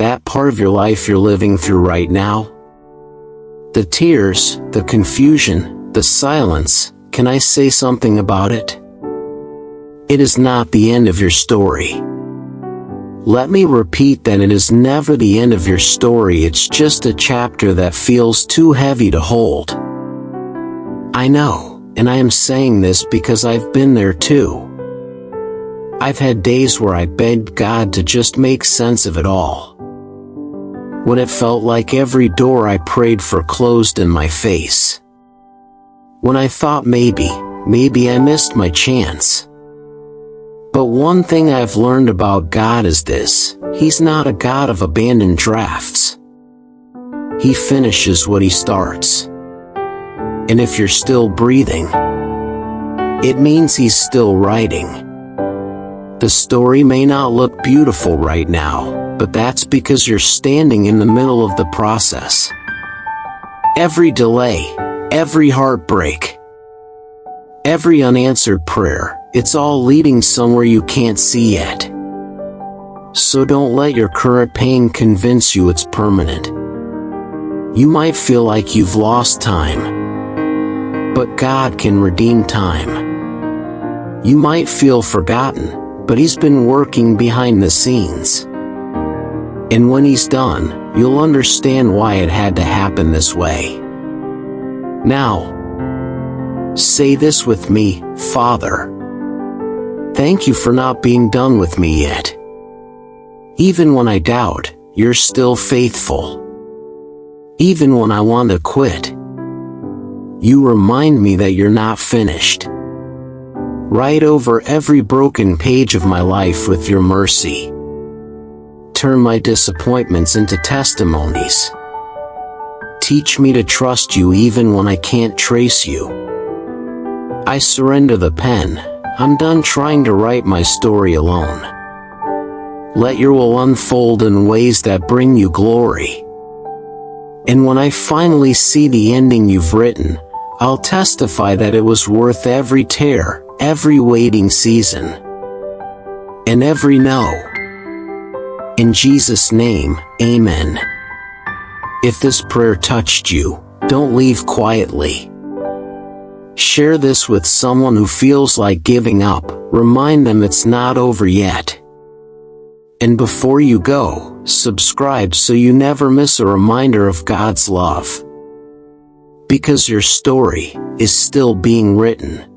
that part of your life you're living through right now? The tears, the confusion, the silence, can I say something about it? It is not the end of your story. Let me repeat that it is never the end of your story, it's just a chapter that feels too heavy to hold. I know, and I am saying this because I've been there too. I've had days where I begged God to just make sense of it all. When it felt like every door I prayed for closed in my face. When I thought maybe I missed my chance. But one thing I've learned about God is this: He's not a God of abandoned drafts. He finishes what He starts. And if you're still breathing, it means He's still writing. The story may not look beautiful right now, but that's because you're standing in the middle of the process. Every delay, every heartbreak, every unanswered prayer, it's all leading somewhere you can't see yet. So don't let your current pain convince you it's permanent. You might feel like you've lost time, but God can redeem time. You might feel forgotten, but He's been working behind the scenes. And when He's done, you'll understand why it had to happen this way. Now, say this with me: Father, thank you for not being done with me yet. Even when I doubt, you're still faithful. Even when I want to quit, you remind me that you're not finished. Write over every broken page of my life with your mercy. Turn my disappointments into testimonies. Teach me to trust you even when I can't trace you. I surrender the pen. I'm done trying to write my story alone. Let your will unfold in ways that bring you glory. And when I finally see the ending you've written, I'll testify that it was worth every tear, every waiting season, and every no. In Jesus' name, amen. If this prayer touched you, don't leave quietly. Share this with someone who feels like giving up. Remind them it's not over yet. And before you go, subscribe so you never miss a reminder of God's love. Because your story is still being written.